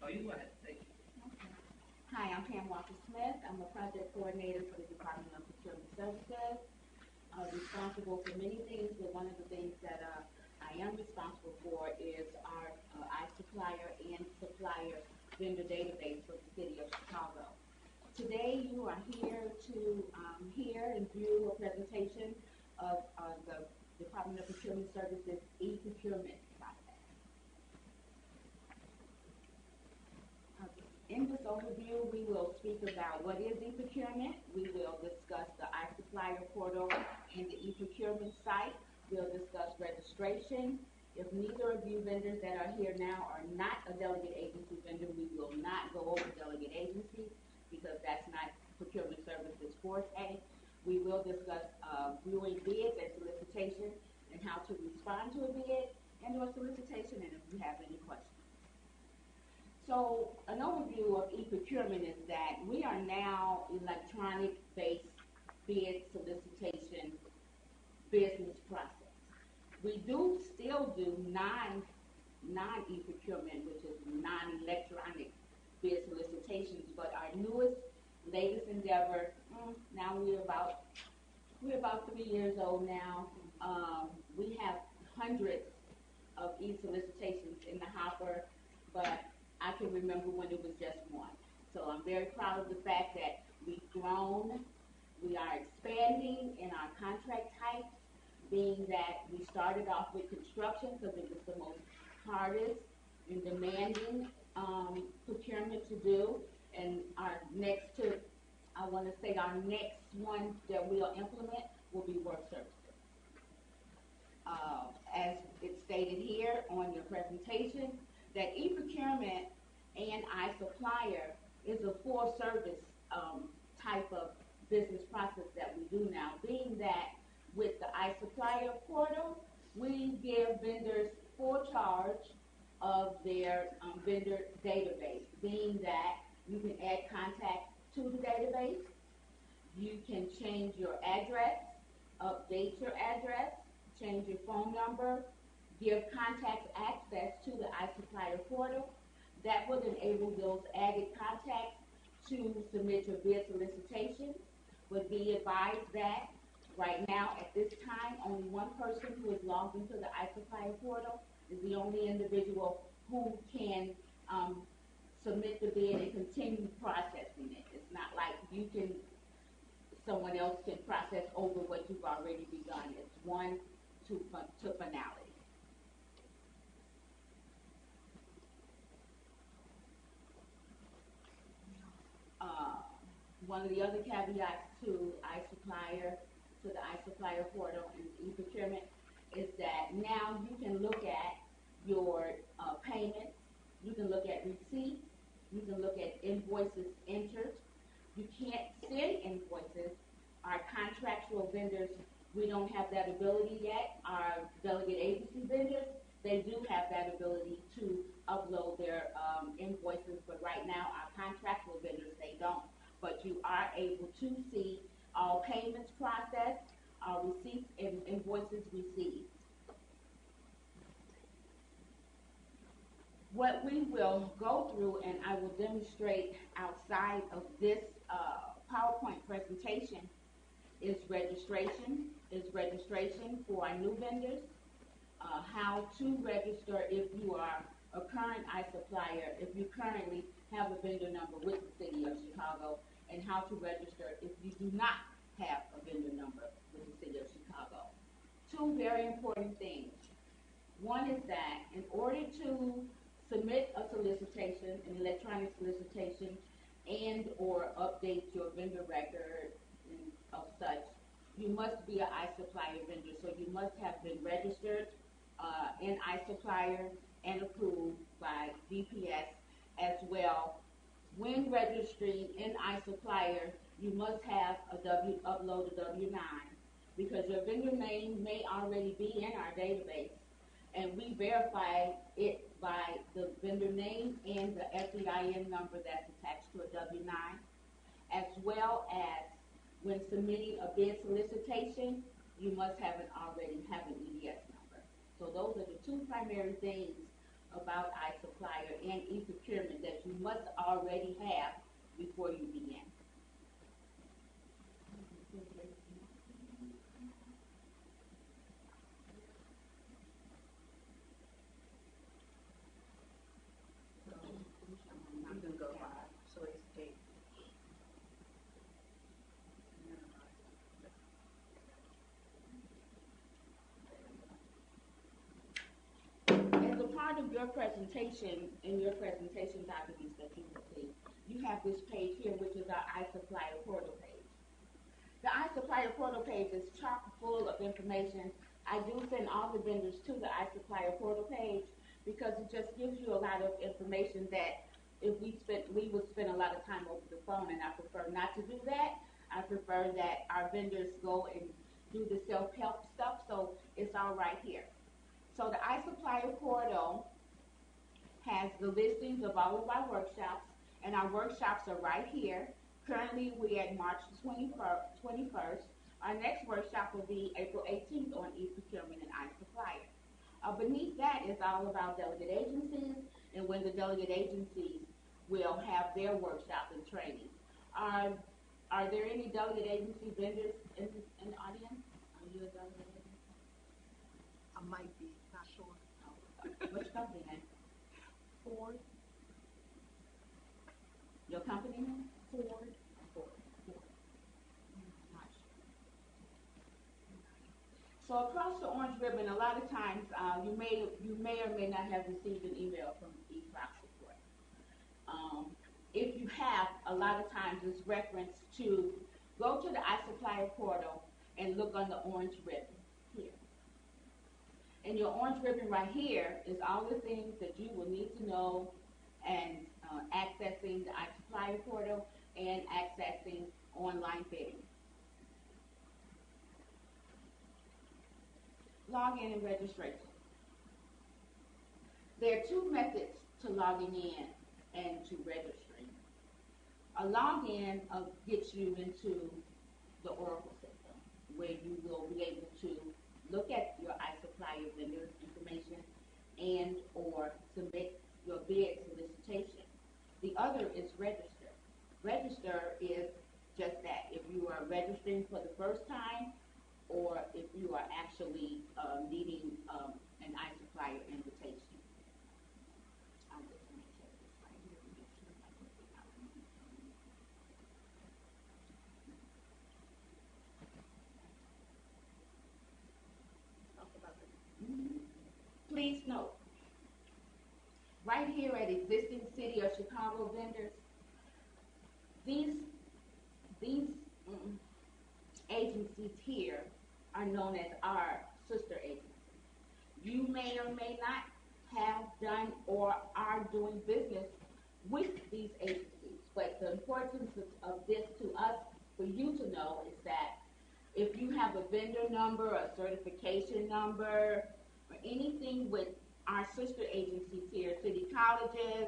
Oh, you go ahead. Thank you. Okay. Hi, I'm Pam Walker-Smith. I'm a project coordinator for the Department of Procurement Services. Responsible for many things, but one of the things that I am responsible for is our iSupplier and supplier vendor database for the city of Chicago. Today you are here to hear and view a presentation of the Department of Procurement Services eProcurement process. In this overview, we will speak about what is eProcurement. We will discuss the iSupplier portal and the eProcurement site. We'll discuss registration. If neither of you vendors that are here now are not a delegate agency vendor, we will not go over delegate agency because that's not procurement services forte. We will discuss viewing bids and solicitation and how to respond to a bid and or solicitation, and if you have any questions. So an overview of eProcurement is that we are now electronic-based bid solicitation business process. We do still do non-eProcurement, which is non-electronic bid solicitations, but our latest endeavor, now we're about 3 years old now. We have hundreds of e-solicitations in the hopper, but I can remember when it was just one. So I'm very proud of the fact that we've grown. We are expanding in our contract types, being that we started off with construction because it was the most hardest and demanding procurement to do. And our next one that we'll implement will be work services. As it's stated here on your presentation, that eProcurement and iSupplier is a full service type of business process that we do now, being that with the iSupplier portal, we give vendors full charge of their vendor database, being that you can add contacts to the database, you can change your address, update your address, change your phone number, give contacts access to the iSupplier portal. That would enable those added contacts to submit your bid solicitations. But be advised that right now, at this time, only one person who is logged into the iSupplier portal is the only individual who can submit the bid and continue processing it. It's not like someone else can process over what you've already begun. It's one to finality. One of the other caveats to the iSupplier portal and eProcurement is that now you can look at your payments, you can look at receipts, you can look at invoices entered. You can't send invoices. Our contractual vendors, we don't have that ability yet. Our delegate agency vendors, they do have that ability to upload their invoices, but right now our contractual vendors, they don't. But you are able to see all payments processed, all receipts and invoices received. What we will go through, and I will demonstrate outside of this PowerPoint presentation, is registration for our new vendors, how to register if you are a current iSupplier, if you currently have a vendor number with the City of Chicago, and how to register if you do not have a vendor number with the City of Chicago. Two very important things. One is that in order to submit a solicitation, an electronic solicitation, and or update your vendor record and of such, you must be an iSupplier vendor. So you must have been registered in iSupplier and approved by DPS as well. When registering in iSupplier, you must have upload a W-9 because your vendor name may already be in our database, and we verify it by the vendor name and the FEIN number that's attached to a W-9, as well as when submitting a bid solicitation, you must already have an EDS number. So those are the two primary things about iSupplier and eProcurement that you must already have before you begin. I'm going to go by solicitation. As a part of your presentation, in your presentation documents that you complete, you have this page here, which is our iSupplier portal page. The iSupplier portal page is chock full of information. I do send all the vendors to the iSupplier portal page because it just gives you a lot of information that if we would spend a lot of time over the phone, and I prefer not to do that. I prefer that our vendors go and do the self-help stuff, so it's all right here. So the iSupplier portal has the listings of all of our workshops, and our workshops are right here. Currently, we're at March 21st. Our next workshop will be April 18th on eProcurement and iSupplier. Beneath that is all about delegate agencies and when the delegate agencies will have their workshop and training. Are there any delegate agency vendors in the audience? Are you a delegate agency? I might be, not sure. Which company name? Ford. Your company name? Ford. Not sure. So across the orange ribbon, a lot of times you may or may not have received an email from eProc support. If you have, a lot of times it's reference to go to the iSupplier portal and look on the orange ribbon here. And your orange ribbon right here is all the things that you will need to know and accessing the iSupplier portal and accessing online bidding. Login and registration. There are two methods to logging in and to registering. A login gets you into the Oracle system, where you will be able to look at your iSupplier vendor information and or submit your bid solicitation. The other is register. Register is just that. If you are registering for the first time, or if you are actually needing an iSupplier invitation. I'll just make sure this right here and make sure I put it out. Talk about it. Please note, right here at existing City of Chicago vendors, these agencies here are known as our sister agencies. You may or may not have done or are doing business with these agencies, but the importance of this to us, for you to know, is that if you have a vendor number, a certification number, or anything with our sister agencies here, city colleges,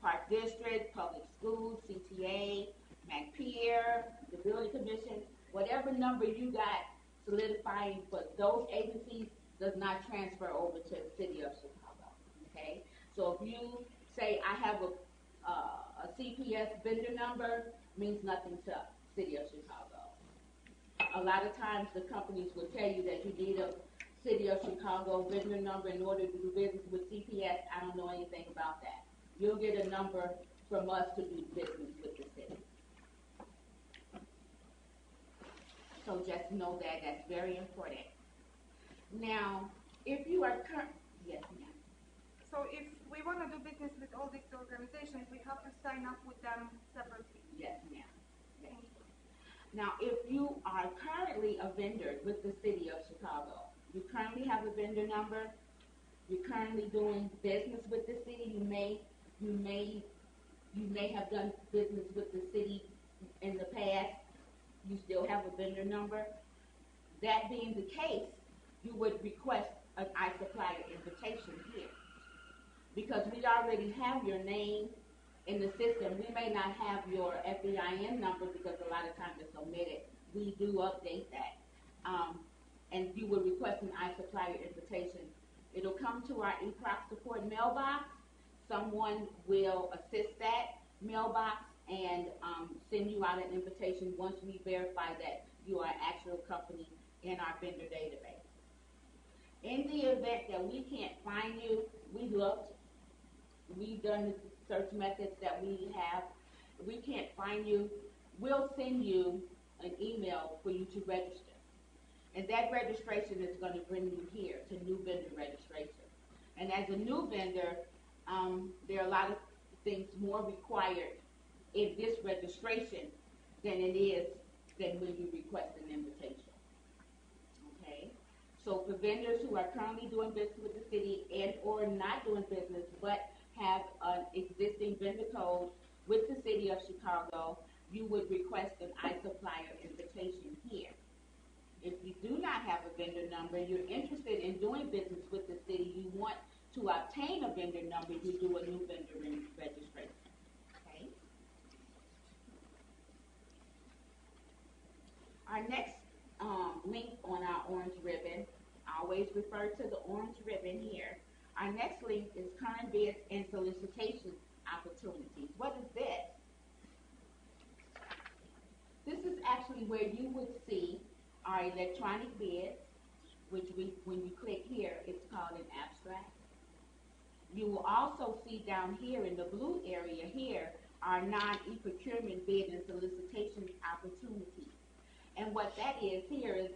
Park District, public schools, CTA, McPeer, the Building Commission, whatever number you got solidifying for those agencies does not transfer over to the City of Chicago, okay? So if you say, I have a CPS vendor number, means nothing to City of Chicago. A lot of times the companies will tell you that you need a City of Chicago vendor number in order to do business with CPS. I don't know anything about that. You'll get a number from us to do business with the city. So just know that that's very important. Now, if you are yes, ma'am. So if we want to do business with all these organizations, we have to sign up with them separately. Yes, ma'am. Yes. Now, if you are currently a vendor with the City of Chicago, you currently have a vendor number, you're currently doing business with the city, you may have done business with the city in the past, you still have a vendor number. That being the case, you would request an iSupplier invitation here. Because we already have your name in the system. We may not have your FEIN number because a lot of times it's omitted. We do update that. And you would request an iSupplier invitation It'll come to our eProc support mailbox. Someone will assist that mailbox and send you out an invitation once we verify that you are an actual company in our vendor database. In the event that we can't find you, we looked, we've done the search methods that we have. If we can't find you, we'll send you an email for you to register. And that registration is going to bring you here to new vendor registration. And as a new vendor, there are a lot of things more required in this registration than it is than when you request an invitation. Okay? So for vendors who are currently doing business with the city and or not doing business but have an existing vendor code with the city of Chicago, you would request an iSupplier invitation here. If you do not have a vendor number, you're interested in doing business with the city, you want to obtain a vendor number, you do a new vendor registration. Okay? Our next link on our orange ribbon, I always refer to the orange ribbon here. Our next link is current bids and solicitation opportunities. What is this? This is actually where you would see our electronic bids, which when you click here, it's called an abstract. You will also see down here in the blue area here, our non-eProcurement bid and solicitation opportunities. And what that is here is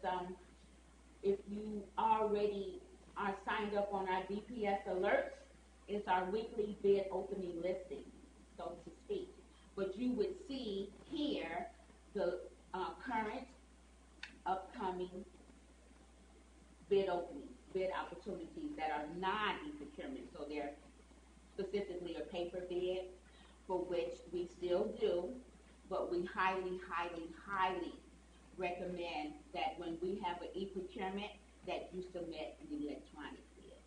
if you already are signed up on our DPS alerts, it's our weekly bid opening listing, so to speak. But you would see here the current upcoming bid openings, bid opportunities that are non-eProcurement. So they're specifically a paper bid, for which we still do, but we highly, highly, highly recommend that when we have an eProcurement, that you submit an electronic bid.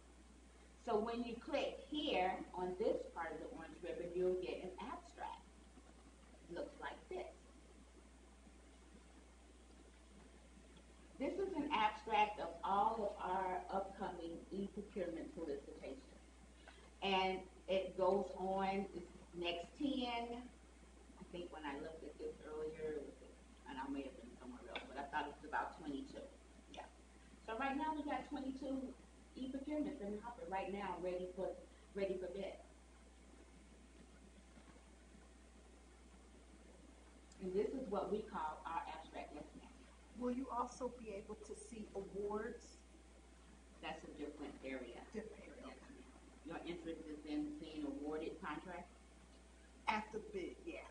So when you click here on this part of the orange ribbon, you'll get an abstract. It looks like this. This is an abstract of all of our upcoming eProcurement solicitations. And it goes on, it's next 10. I think when I looked at this earlier, and I may have been somewhere else, but I thought it was about 22. Yeah. So right now we got 22 eProcurements in the hopper right now, ready for bid. And this is what we call our abstract estimate. Will you also be able to see awards? That's a different area. Different area, Yes, okay. ma'am. Your interest is in seeing awarded contracts? After bid, yeah.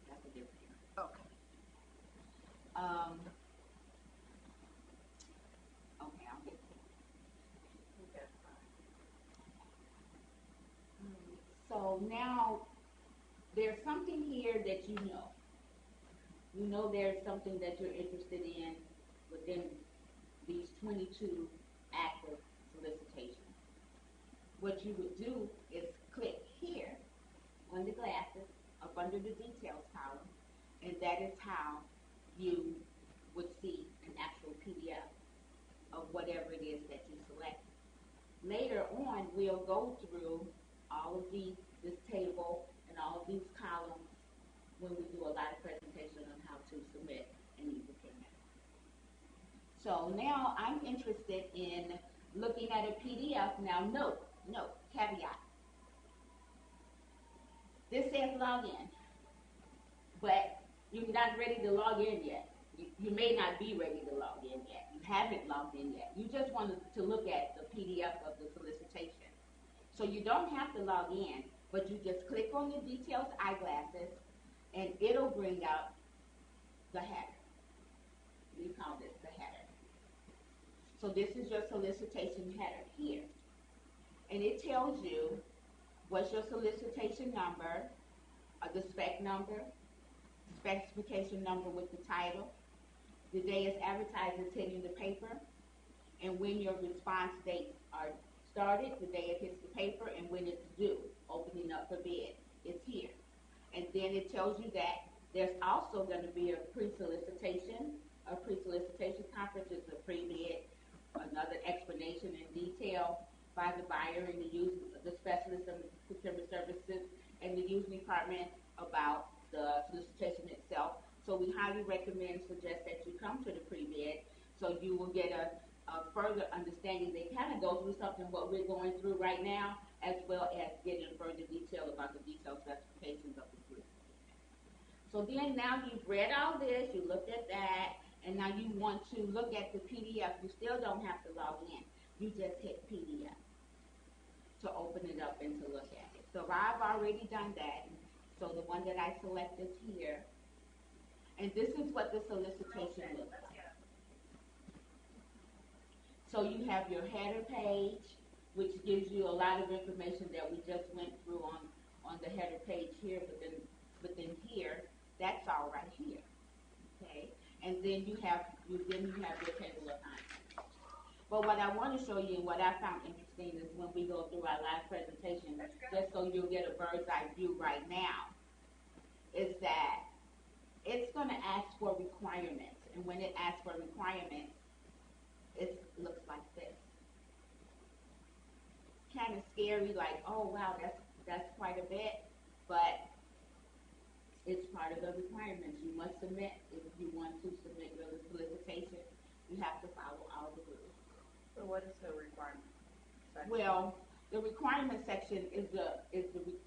That's a different area. Okay. Okay, I'll get to it. So now, there's something here that you know. You know there's something that you're interested in within these 22 active solicitations. What you would do is click here on the glasses up under the details column, and that is how you would see an actual PDF of whatever it is that you select. Later on, we'll go through all of this table and all of these columns when we do a live presentation on how to submit an eProcurement. So now I'm interested in looking at a PDF. Now note, caveat. This says login, but you're not ready to log in yet. You may not be ready to log in yet. You haven't logged in yet. You just wanted to look at the PDF of the solicitation. So you don't have to log in, but you just click on the details eyeglasses, and it'll bring out the header. We call this the header. So this is your solicitation header here. And it tells you what's your solicitation number, the spec number, specification number with the title, the day it's advertised and hitting the paper, and when your response dates are started, the day it hits the paper, and when it's due, opening up for bid. It's here. And then it tells you that there's also going to be a pre-solicitation conference. It's a pre-bid another explanation in detail by the buyer and the specialist of procurement services and the using department about the solicitation itself. So we highly recommend, suggest that you come to the pre-bid so you will get a further understanding. They kind of go through something what we're going through right now, as well as get in further detail about the detailed specifications of the solicitation. So then now you've read all this, you looked at that, and now you want to look at the PDF. You still don't have to log in. You just hit PDF to open it up and to look at it. So I've already done that. So the one that I selected here, and this is what the solicitation looks like. So you have your header page, which gives you a lot of information that we just went through on the header page here, but then here, that's all right here, okay? And then you have your table of contents. But what I want to show you and what I found interesting is when we go through our live presentation, just so you'll get a bird's eye view right now, is that it's going to ask for requirements. And when it asks for requirements, it looks like this. Kind of scary, like, oh wow, that's quite a bit, but it's part of the requirements. You must submit, if you want to submit your solicitation, you have to follow all the rules. So what is the requirement section? Well, the requirement section is the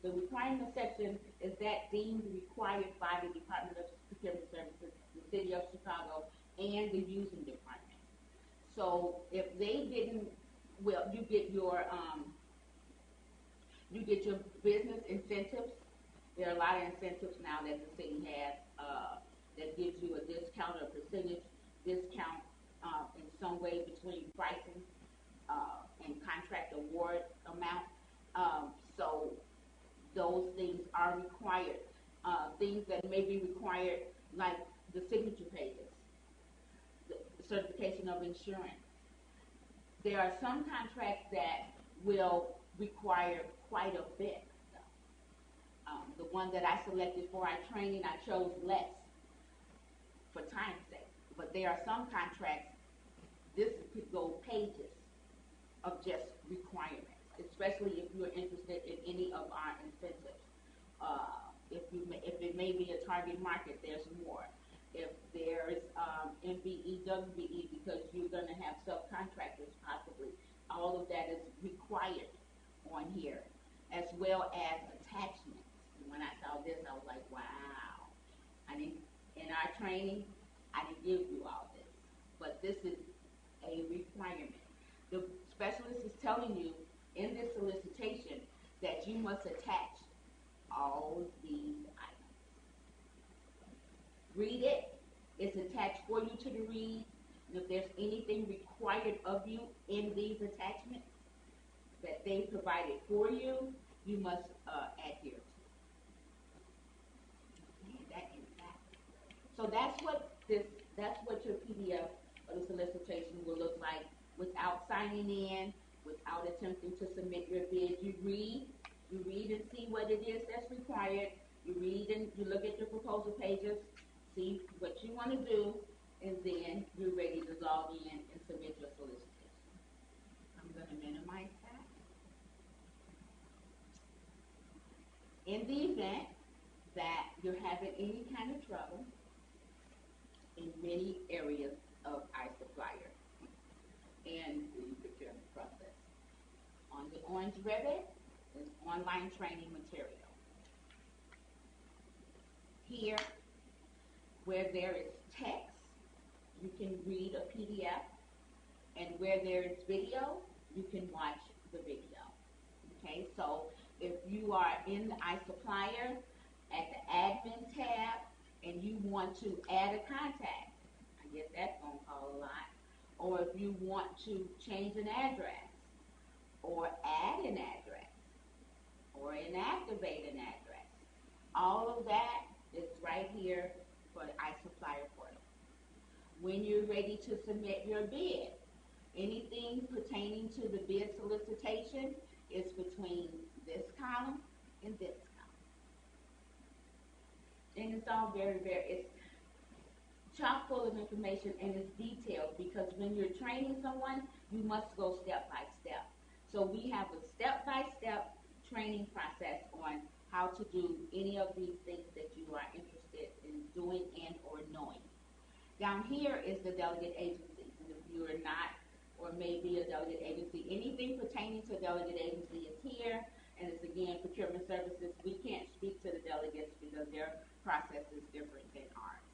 requirement section is that deemed required by the Department of Security Services, the City of Chicago, and the using department. So if they didn't, well, you get your business incentives. There are a lot of incentives now that the city has that gives you a discount or percentage discount in some way between pricing and contract award amount. So those things are required. Things that may be required, like the signature pages, the certification of insurance. There are some contracts that will require quite a bit. The one that I selected for our training, I chose less for time's sake. But there are some contracts, this could go pages of just requirements, especially if you're interested in any of our incentives. If it may be a target market, there's more. If there's MBE, WBE, because you're going to have subcontractors possibly, all of that is required on here, as well as attachments. When I saw this, I was like, wow. In our training, I didn't give you all this, but this is a requirement. The specialist is telling you in this solicitation that you must attach all these items. Read it. It's attached for you to read. And if there's anything required of you in these attachments that they provided for you, you must adhere to. So that's what your PDF of the solicitation will look like without signing in, without attempting to submit your bid. You read and see what it is that's required. You read and you look at your proposal pages, see what you want to do, and then you're ready to log in and submit your solicitation. I'm going to minimize that. In the event that you're having any kind of trouble in many areas of iSupplier and the procurement process, on the orange ribbon is online training material. Here, where there is text, you can read a PDF, and where there is video, you can watch the video. Okay, so if you are in the iSupplier at the admin tab and you want to add a contact, I guess that's going to call a lot, or if you want to change an address, or add an address, or inactivate an address, all of that is right here for the iSupplier portal. When you're ready to submit your bid, anything pertaining to the bid solicitation is between this column and this column. And it's all very, very, it's chock full of information and it's detailed, because when you're training someone, you must go step by step. So we have a step-by-step training process on how to do any of these things that you are interested in doing and or knowing. Down here is the delegate agencies, and if you are not or may be a delegate agency, anything pertaining to delegate agency is here, and it's again procurement services. We can't speak to the delegates because their process is different than ours.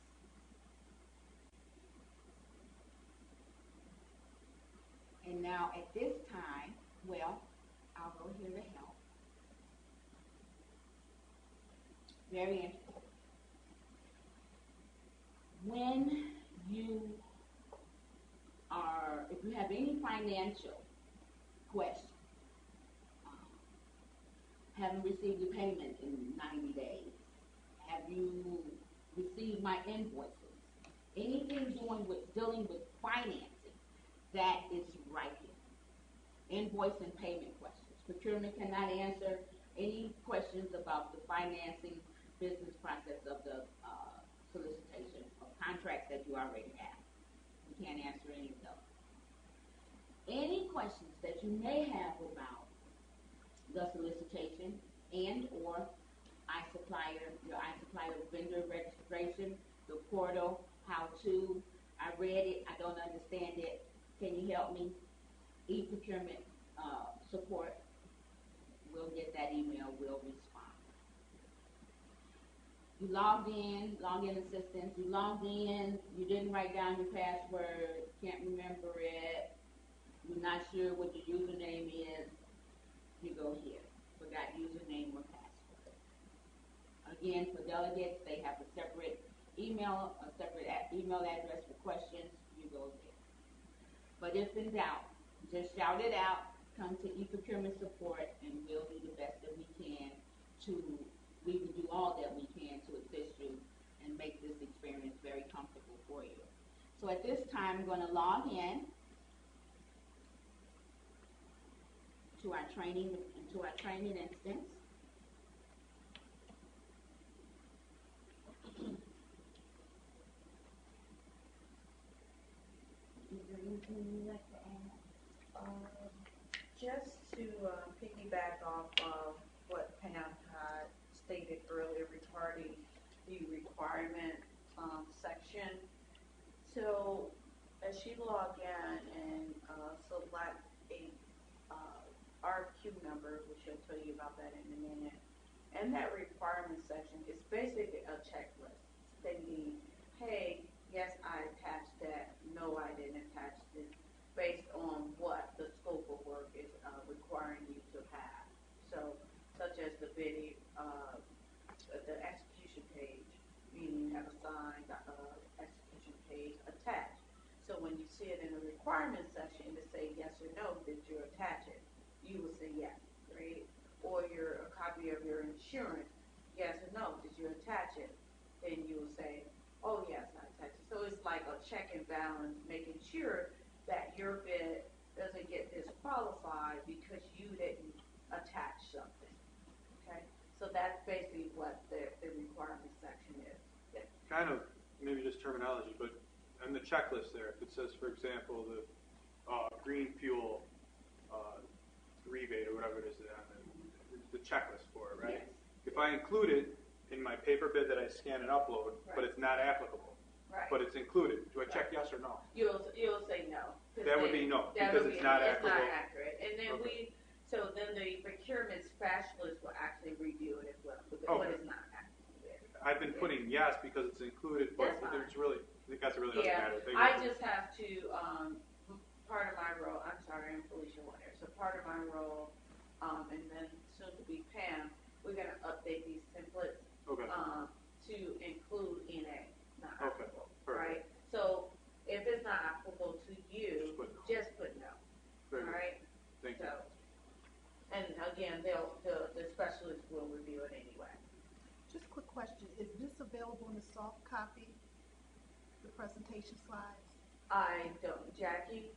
And now at this time, well, I'll go here to help. Very interesting. When you are, if you have any financial question, haven't received your payment in 90 days, have you received my invoices, anything dealing with financing, that is right here. Invoice and payment questions. Procurement cannot answer any questions about the financing business process of the solicitation of contracts that you already have. We can't answer any of those. Any questions that you may have about the solicitation and or iSupplier, your iSupplier vendor registration, the portal, how to, I read it, I don't understand it, can you help me? eProcurement support, we'll get that email, we'll respond. You logged in, login assistance, you logged in, you didn't write down your password, can't remember it, you're not sure what your username is, you go here, forgot username or password. Again, for delegates, they have a separate email address for questions, you go there. But if in doubt, just shout it out, come to eProcurement support, and we'll do the best that we can we will do all that we can to assist you and make this experience very comfortable for you. So at this time, I'm going to log in to our training instance. Is there anything you'd like to add? Just to piggyback off of what Pam had stated earlier regarding the requirement section. So as she log in and select a RQ number, which I'll tell you about that in a minute, and that requirement section is basically a checklist stating, hey, yes, I attached that, no, I didn't attach this, based on what the scope of work is requiring you to have. So, such as the bidding, the execution page, meaning you have a signed execution page attached. So when you see it in the requirements section to say yes or no, did you attach it? You will say yes, right? Or a copy of your insurance, yes or no, did you attach it? Then you will say, oh yes, I attached it. So it's like a check and balance, making sure that your bid doesn't get disqualified because you didn't attach something. Okay, so that's basically what the requirement section is. Yeah. Kind of maybe just terminology, but on the checklist there, if it says, for example, the green fuel rebate or whatever it is on the checklist for it, right? Yes. If I include it in my paper bid that I scan and upload, Right. but it's not applicable, Right. but it's included, do I check yes or no? You'll say no. That would be no, because it's not It's not applicable. accurate. And then Okay. then the procurement specialist will actually review it as well, because Okay. what is not accurate. I've been putting yes because it's included, but That's fine. it's really, I think that's really doesn't Yeah, matter. I just have to, part of my role, I'm sorry, I'm Felicia Warner, so part of my role, and then soon to be Pam, we're gonna update these templates, Okay. to include NA, not Okay, applicable, perfect. right? So if it's not applicable to you, Just put no. just put no, Very all good. right? Thank you. So, and again, the specialist will review it anyway. Just a quick question, is this available in the soft copy, the presentation slides? I don't, Jackie,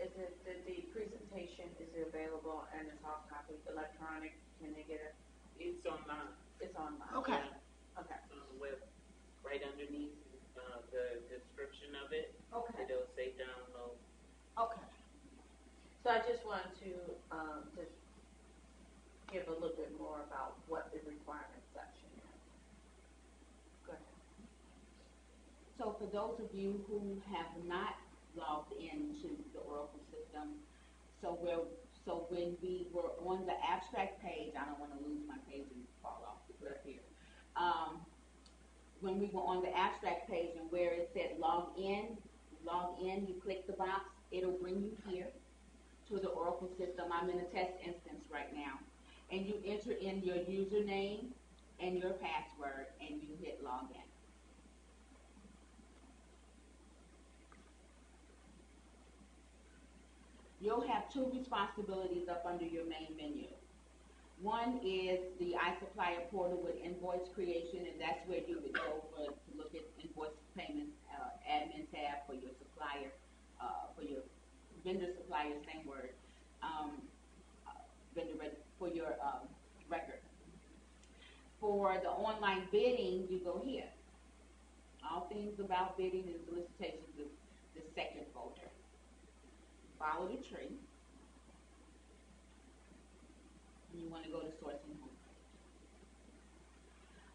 is it, the presentation is available and it's hard copy, electronic, can they get it? It's online. It's online. Okay. Okay. On the web, right underneath the Okay, It'll say download. okay. So I just wanted to give a little bit more about what the requirement section is. Go ahead. So for those of you who have not logged into the Oracle system, so when we were on the abstract page, I don't want to lose my page and fall off the cliff here. When we were on the abstract page and where it said log in, you click the box, it'll bring you here to the Oracle system. I'm in a test instance right now. And you enter in your username and your password and you hit login. You'll have two responsibilities up under your main menu. One is the iSupplier portal with invoice creation, and that's where you would go to look at invoice payments, admin tab for your supplier, for your vendor supplier, same word, for your record. For the online bidding, you go here. All things about bidding and solicitations is the second folder. Follow the tree. And you want to go to sourcing homepage.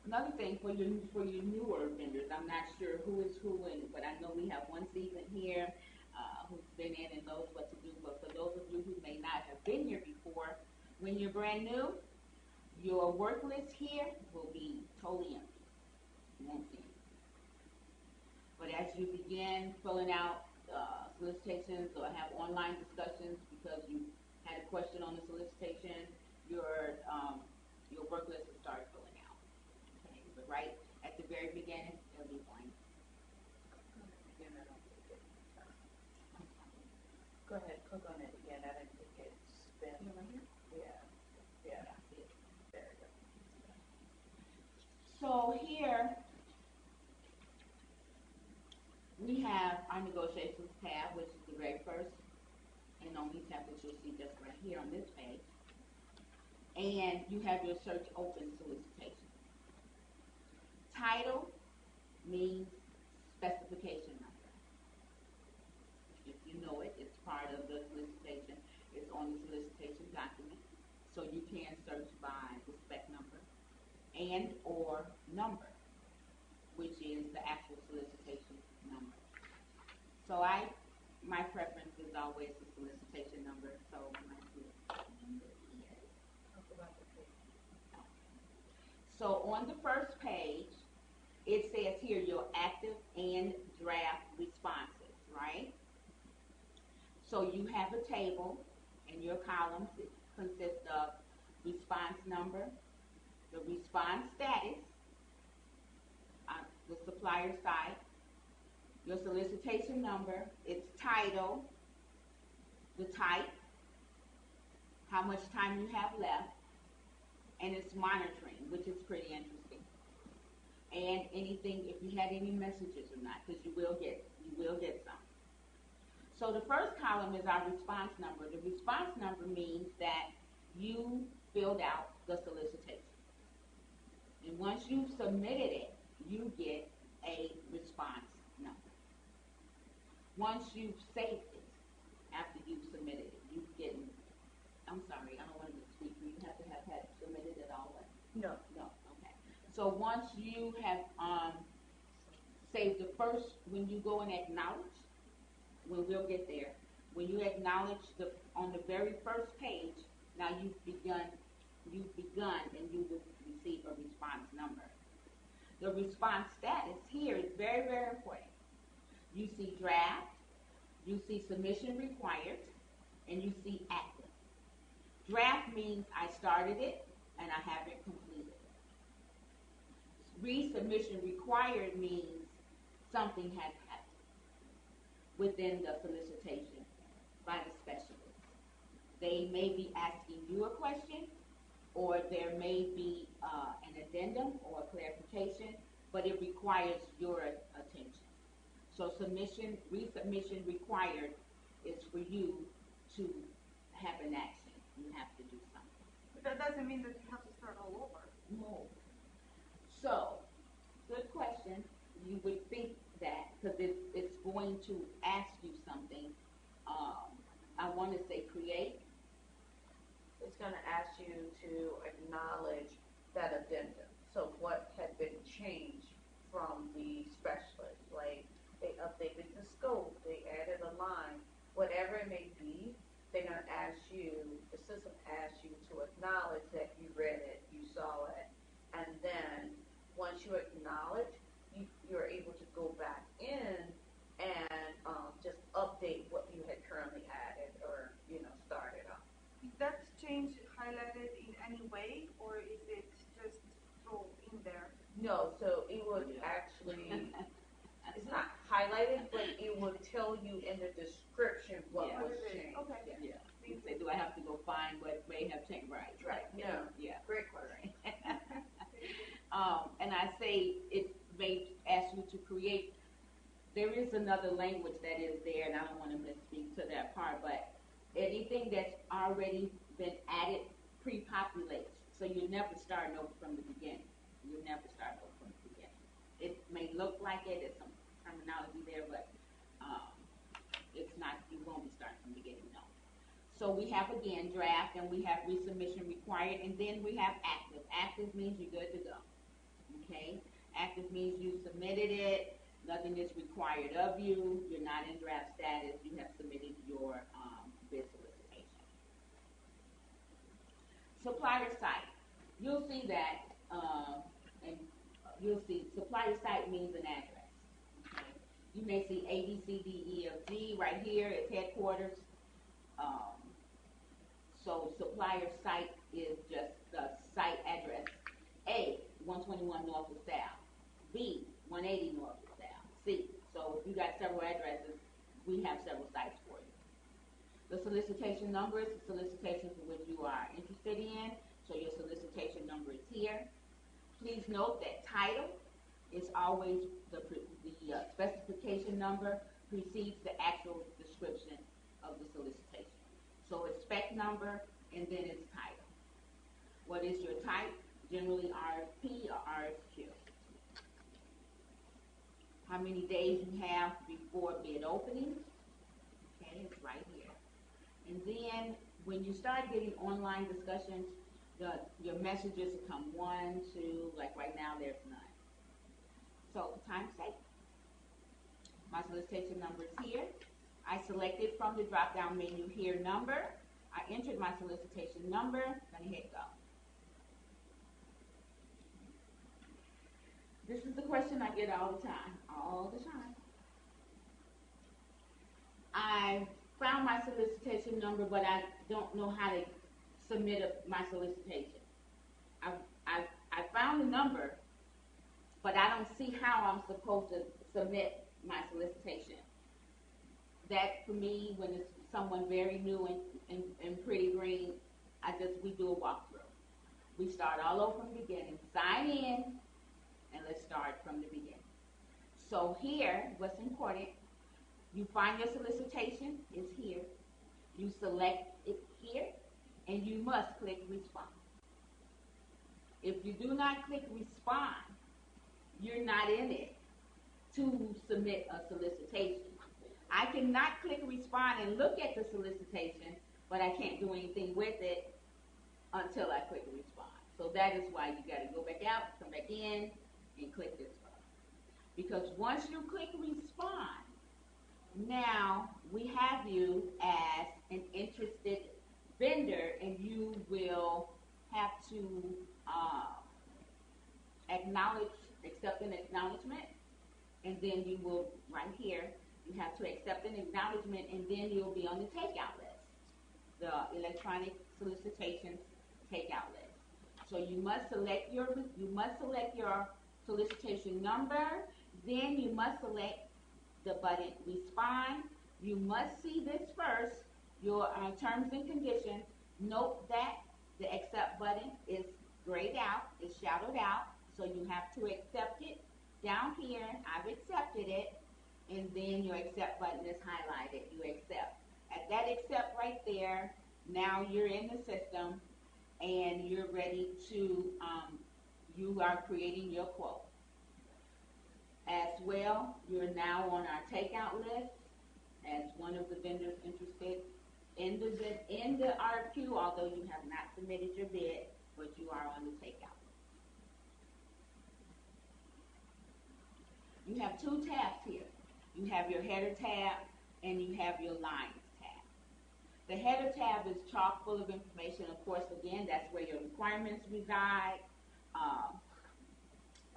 Another thing for your newer vendors, I'm not sure who is who, but I know we have one seasoned here who's been in and knows what to do. But for those of you who may not have been here before, when you're brand new, your work list here will be totally empty. You won't see it. But as you begin filling out solicitations or have online discussions because you had a question on the solicitation, your work list will start filling out. Okay, but right at the very beginning, it'll be blank. Again, I don't think it. Go ahead, click on it again. I didn't think it's been. Right here? Yeah. There we go. So here we have our negotiations tab, which is the very first and only tab that you'll see just right here on this page. And you have your search open solicitation. Title means specification number. If you know it, it's part of the solicitation. It's on the solicitation document. So you can search by the spec number and or number, which is the actual solicitation number. So my preference is always the solicitation number. So my solicitation number is. So on the first page, it says here your active and draft responses, right? So you have a table, and your columns consist of response number, the response status, the supplier side, your solicitation number, its title, the type, how much time you have left, and its monitoring, which is pretty interesting. And anything, if you had any messages or not, because you will get some. So the first column is our response number. The response number means that you filled out the solicitation. And once you've submitted it, you get a response number. Once you've saved it, after you've submitted it, you get, I'm sorry, I don't want to speak for you. You have to have had it submitted at all. No. No, okay. So once you have saved the first, when you go and acknowledge, we'll get there. When you acknowledge on the very first page, now you've begun, and you will receive a response number. The response status here is very, very important. You see draft, you see submission required, and you see active. Draft means I started it and I haven't completed it. Resubmission required means something has happened within the solicitation by the specialist. They may be asking you a question, or there may be an addendum or a clarification, but it requires your attention. So resubmission required is for you to have an action. You have to do something. But that doesn't mean that you have to start all over. No. So, good question. You would think that because it's going to ask you something. I want to say create. It's gonna ask you to acknowledge that addendum. So what had been changed from the specialist, like they updated the scope, they added a line, whatever it may be, they're gonna ask you, the system asks you to acknowledge that you read it, you saw it, and then once you acknowledge, you're able to go back in and just update what you had currently added or, started on. Is that change highlighted in any way, or is it just thrown in there? No, so it would actually, it's not highlighted, but it would tell you in the description what Yeah. was What it is. changed. Okay. Yeah. You say, do I have to go find what may have changed? Right. Right, no, Yeah. great question. And I say it may ask you to create. There is another language that is there, and I don't want to misspeak to that part, but anything that's already been added pre-populates. So you never start over from the beginning. You never start over from the beginning. It may look like it, there's some terminology there, but it's not, you won't be starting from the beginning, no. So we have, again, draft, and we have resubmission required, and then we have active. Active means you're good to go, okay? Active means you submitted it, nothing is required of you, you're not in draft status, you have submitted your bid solicitation. Supplier site, you'll see that, and you'll see supplier site means an address. Okay? You may see A, B, C, D, E, F, G right here at headquarters. So supplier site is just the site address. A, 121 North LaSalle. B, 180 North LaSalle. C, so if you got several addresses, we have several sites for you. The solicitation number is the solicitation for which you are interested in, so your solicitation number is here. Please note that title is always the specification number precedes the actual description of the solicitation. So it's spec number and then it's title. What is your type? Generally RFP or RFQ. How many days you have before bid opening? Okay, it's right here. And then when you start getting online discussions, your messages will come 1, 2, like right now there's none. So time's sake. My solicitation number is here. I selected from the drop-down menu here number. I entered my solicitation number, gonna hit go. This is the question I get all the time. I found my solicitation number, but I don't know how to submit my solicitation. I found the number, but I don't see how I'm supposed to submit my solicitation. That, for me, when it's someone very new and pretty green, we do a walkthrough. We start all over from the beginning, sign in, and let's start from the beginning. So here, what's important, you find your solicitation, it's here. You select it here, and you must click respond. If you do not click respond, you're not in it to submit a solicitation. I cannot click respond and look at the solicitation, but I can't do anything with it until I click respond. So that is why you got to go back out, come back in, and click this button. Because once you click respond, now we have you as an interested vendor, and you will have to accept an acknowledgement, and then you will, right here, you have to accept an acknowledgement, and then you'll be on the takeout list, the electronic solicitations takeout list. So you must select your solicitation number, then you must select the button respond. You must see this first, your terms and conditions. Note that the accept button is grayed out, is shadowed out, so you have to accept it. Down here, I've accepted it, and then your accept button is highlighted. You accept. At that accept right there, now you're in the system, and you're ready to, you are creating your quote. As well, you're now on our takeout list as one of the vendors interested in the RFQ, although you have not submitted your bid, but you are on the takeout list. You have two tabs here. You have your header tab and you have your lines tab. The header tab is chock full of information. Of course, again, that's where your requirements reside,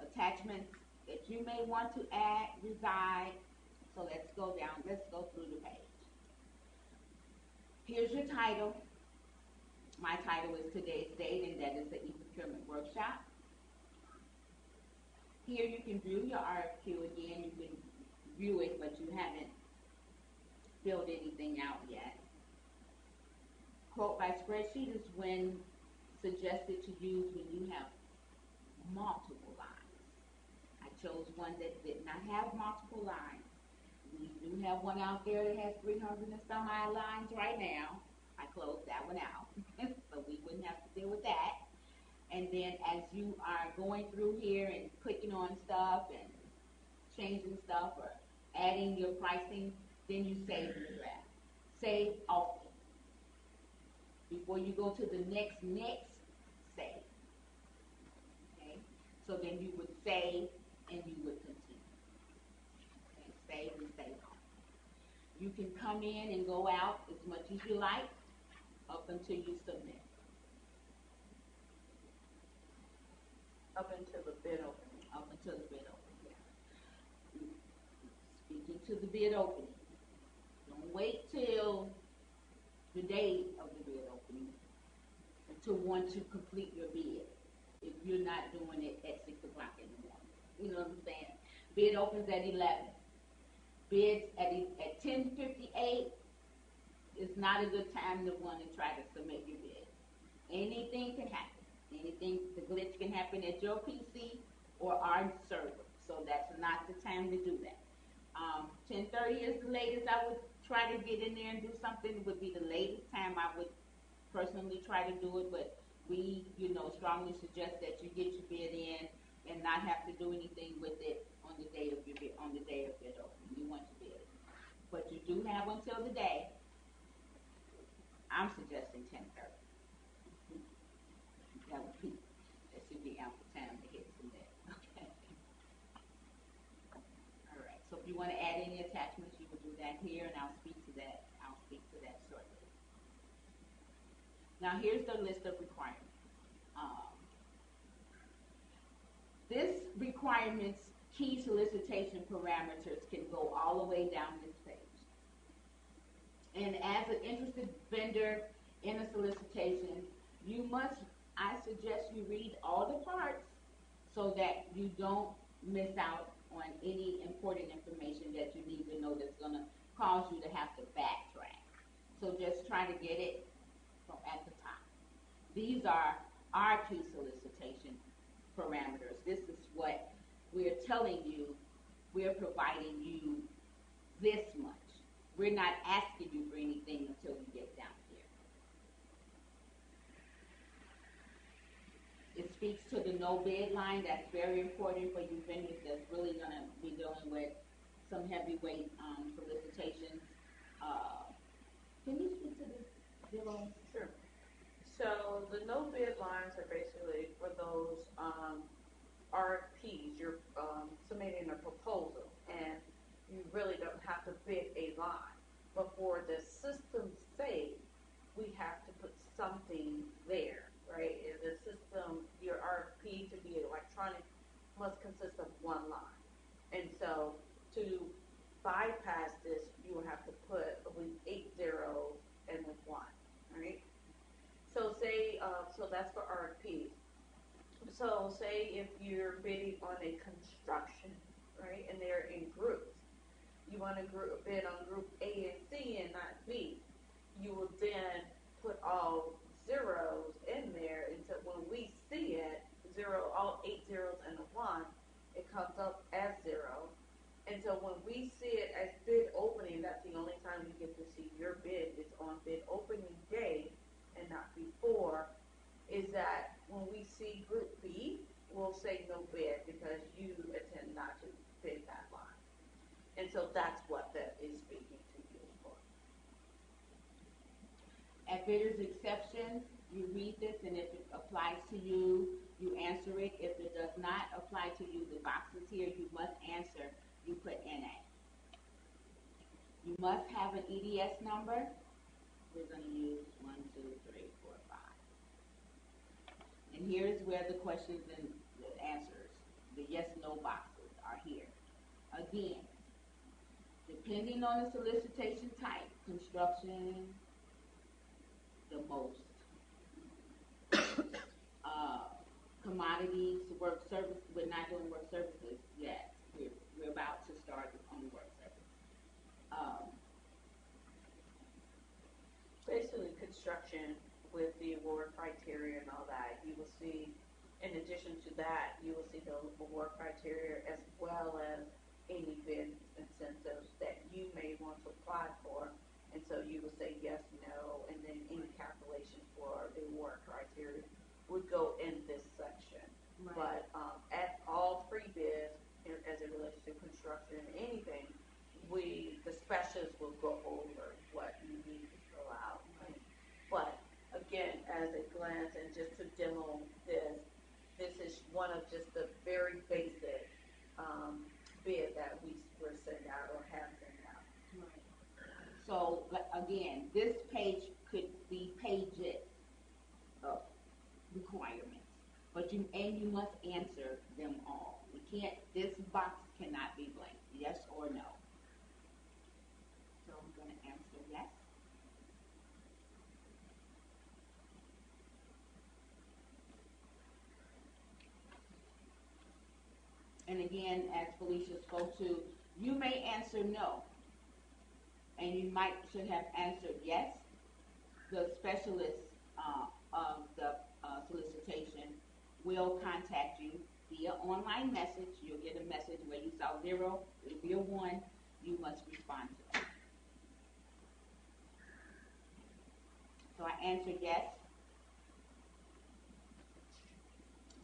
attachments that you may want to add reside. So let's go down, let's go through the page. Here's your title. My title is Today's Date, and that is the eProcurement Workshop. Here you can view your RFQ. Again, you can view it, but you haven't filled anything out yet. Quote by spreadsheet is when suggested to use when you have multiple lines. I chose one that did not have multiple lines. We do have one out there that has 300 and some odd lines right now. I closed that one out, so we wouldn't have to deal with that. And then as you are going through here and clicking on stuff and changing stuff or adding your pricing, then you save the draft. Save often. Before you go to the next, save. Okay? So then you would save and you would continue. Save and save on. You can come in and go out as much as you like up until you submit. Up until the bid opening. Up until the bid opening, yeah. Speaking to the bid opening, don't wait till the day of the bid opening to want to complete your bid if you're not doing it at 6 o'clock in the morning. You know what I'm saying? Bid opens at 11. Bids at 10:58 is not a good time to want to try to submit your bid. Anything can happen. Anything, the glitch can happen at your PC or our server. So that's not the time to do that. 10:30 is the latest I would try to get in there and do something. Would be the latest time I would personally try to do it, but we, strongly suggest that you get your bid in and not have to do anything with it on the day of your bid, on the day of bid opening. You want your bid, but you do have until the day. I'm suggesting 10:30. That should be ample time to hit submit. Okay. All right. So if you want to add any attachments, you will do that here, and I'll speak to that. I'll speak to that shortly. Now here's the list of requirements. This requirements key solicitation parameters can go all the way down this page. And as an interested vendor in a solicitation, you must, I suggest you read all the parts so that you don't miss out on any important information that you need to know that's going to cause you to have to backtrack. So just try to get it from at the top. These are our key solicitation parameters. This is what we're telling you. We're providing you this much. We're not asking you for anything until you get down here. It speaks to the no bid line. That's very important for you vendors that's really going to be dealing with some heavyweight solicitations. Can you speak to this, Dylan? Sure. So the no bid lines are basically for those RFPs. You're submitting a proposal and you really don't have to bid a line. But for the system's sake, we have to put something there, right? In the system, your RFP to be electronic must consist of one line. And so to bypass this, you will have to put, I believe, 8 zeros and then 1, right? So say, so that's for RFPs. So say if you're bidding on a construction, right, and they're in groups, you want to bid on group A and C and not B, you will then put all zeros in there, and so when we see it, all 8 zeros and a 1, it comes up as 0. And so when we see it as bid opening, that's the only time you get to see your bid is on bid opening day and not before, is that when we see group B, we'll say no bid because you intend not to bid And so that's what that is speaking to you for. At bidder's exceptions, you read this, and if it applies to you, you answer it. If it does not apply to you, the boxes here, you must answer, you put NA. You must have an EDS number. We're going to use 1, 2, 3, 4, 5. And here's where the questions and the answers, the yes/no boxes are here. Again, depending on the solicitation type, construction, the most. Commodities, work service, we're not doing work services yet. We're about to start on work service. Basically, construction with the award criteria and all that, you will see, in addition to that, you will see the award criteria as well as any bid incentives that you may want to apply for. And so you will say yes, no, and then any calculations for the award criteria would go in this section. Right. But at all three bids, as it relates to construction, anything, the specialists will go over what you need to fill out. Right. But again, as a glance and just to demo this is one of just the very basic bid that we were sent out or have sent out. Right. So, again, this page could be pages of requirements, but you must answer them all. This box cannot be blank, yes or no. So I'm going to answer yes. And again, as Felicia spoke to, you may answer no, and you should have answered yes. The specialist of the solicitation will contact you via online message. You'll get a message where you saw 0, it'll be a 1. You must respond to that. So I answered yes.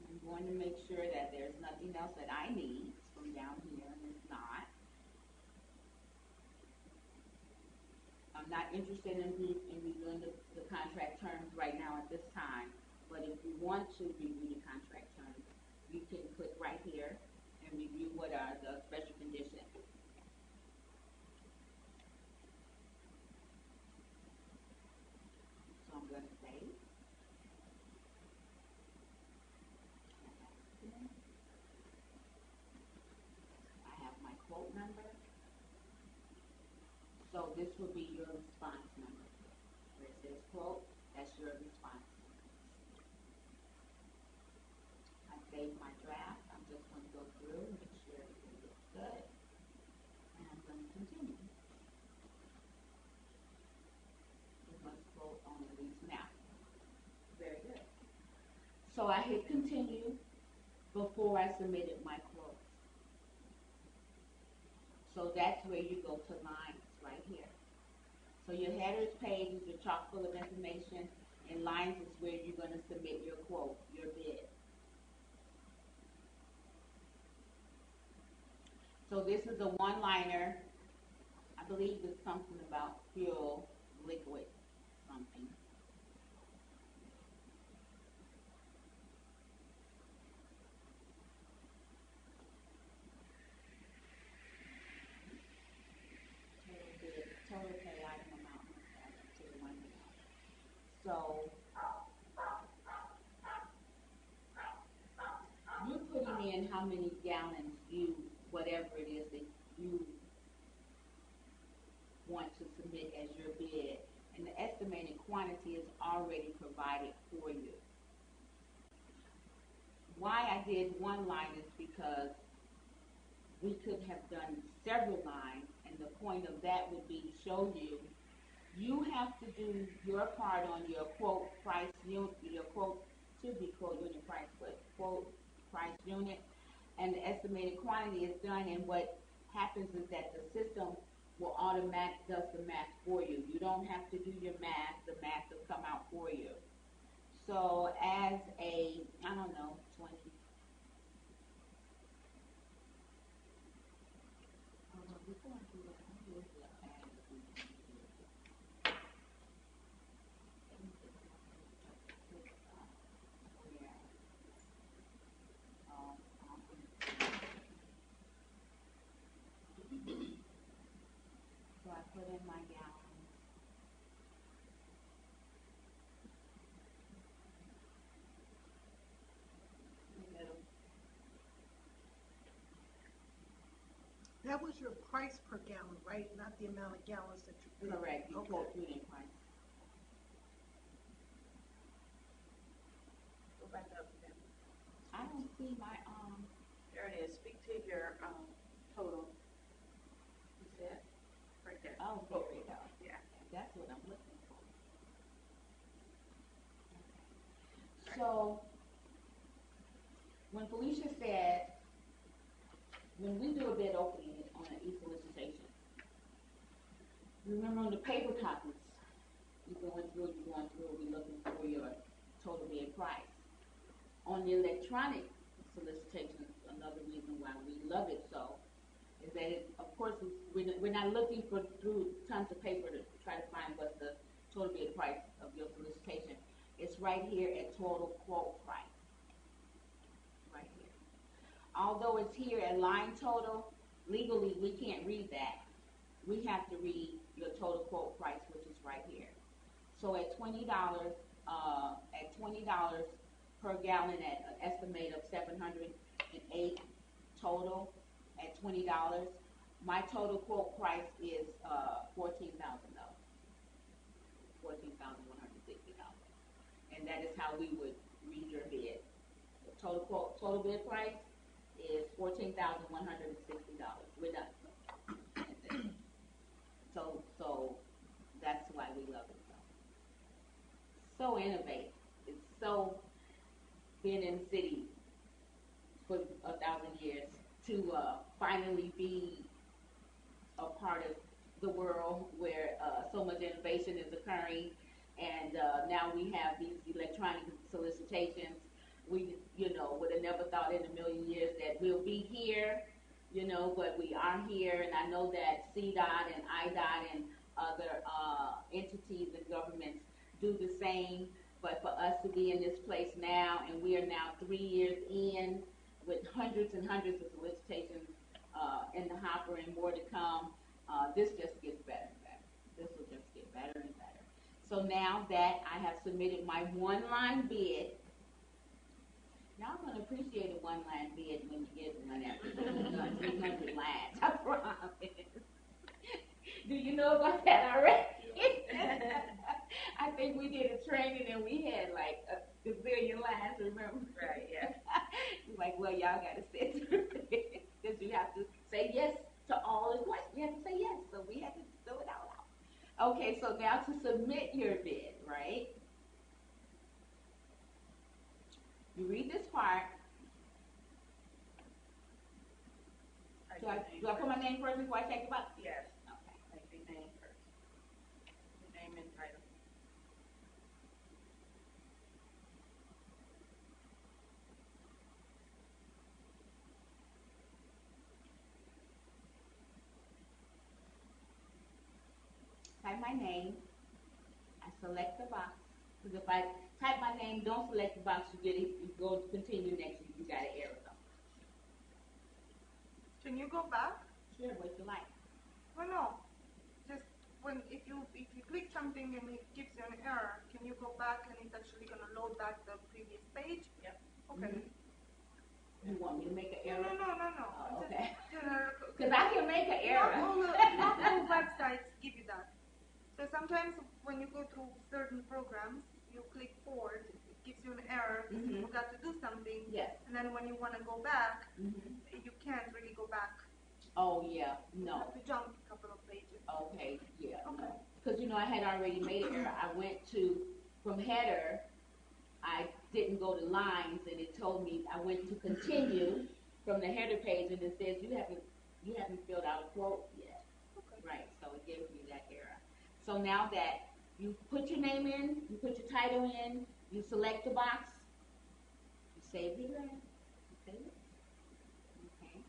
I'm going to make sure that there's nothing else that I need from down here, and it's not. I'm not interested in reviewing the contract terms right now at this time, but if you want to review the contract terms, you can click right here and review what are the special conditions. So I'm going to save. I have my quote number. So this will be your response number. Where it says quote, that's your response number. I saved my draft. I'm just going to go through and make sure everything looks good. And I'm going to continue. We must quote on at least now. Very good. So I hit continue before I submitted my quote. So that's where you go to lines right here. So your headers page is your chock full of information, and lines is where you're going to submit your quote, your bid. So this is a one-liner. I believe it's something about fuel, liquid, something. Total pay item amount to the one amount. So you're putting in how many gallons whatever it is that you want to submit as your bid, and the estimated quantity is already provided for you. Why I did one line is because we could have done several lines, and the point of that would be to show you have to do your part on your quote price unit, your quote should be quote unit price, but quote price unit, and the estimated quantity is done, and what happens is that the system will does the math for you. You don't have to do your math, the math will come out for you. So as a, I don't know, 20, before I do that, I'm going to add so I put in my gallons. That was your price per gallon, right? Not the amount of gallons that you bid. Correct, you Okay. quote unit price. Go back up again. I don't see my, There it is. Speak to your, total. You see it? Right there. oh, there we go. Yeah. That's what I'm looking for. So, when Felicia said, when we do a bid opening on an e-solicitation, remember on the paper copies, you're going through, we're looking for your total bid price. On the electronic solicitation, another reason why we love it so, is that it, of course, we're not looking through tons of paper to try to find what's the total bid price of your solicitation. It's right here at total quote price. Right here. Although it's here at line total, legally we can't read that. We have to read your total quote price, which is right here. So at $20, per gallon at an estimate of 708 total at $20, my total quote price is $14,000, $14,160, and that is how we would read your bid. The total bid price is $14,160. We're done. So that's why we love it. So innovative. It's so been in the city for 1,000 years to finally be a part of the world where so much innovation is occurring, and now we have these electronic solicitations. We, would have never thought in a million years that we'll be here, but we are here, and I know that CDOT and IDOT and other entities and governments do the same. But for us to be in this place now, and we are now 3 years in with hundreds and hundreds of solicitations in the hopper and more to come, this just gets better and better. This will just get better and better. So now that I have submitted my one-line bid, y'all gonna appreciate a one-line bid when you get one after 300 lines, I promise. Do you know about that already? I think we did a training and we had like a gazillion lines, remember? Right, yeah. Like, well, y'all got to sit through it because you have to say yes to all the questions. You have to say yes, so we had to fill it all out. Okay, so now to submit your bid, right? You read this part. Do I put my name first before I take the box? Yes. Okay. Like the name first. The name and title. Type my name. I select the box. Because if I type my name, don't select the box, you get it. You go to continue next, you got an error. Can you go back? Sure, what you like. Well, no. Just if you click something and it gives you an error, can you go back and it's actually gonna load back the previous page? Yep. Okay. You want me to make an error? No. Oh, okay. Just, Because I can make an error. Not all websites give you that. So sometimes when you go through certain programs, you click forward, it gives you an error because you forgot to do something. Yes. And then when you want to go back, Mm-hmm. you can't really go back. Oh, yeah, You no. have to jump a couple of pages. Okay, yeah. Okay. Because, I had already made an error. I went from header, I didn't go to lines, and it told me I went to continue from the header page, and it says you haven't filled out a quote yet. Okay. Right, so it gives me that error. So now that you put your name in, you put your title in, you select the box, you save your name, you save it, okay?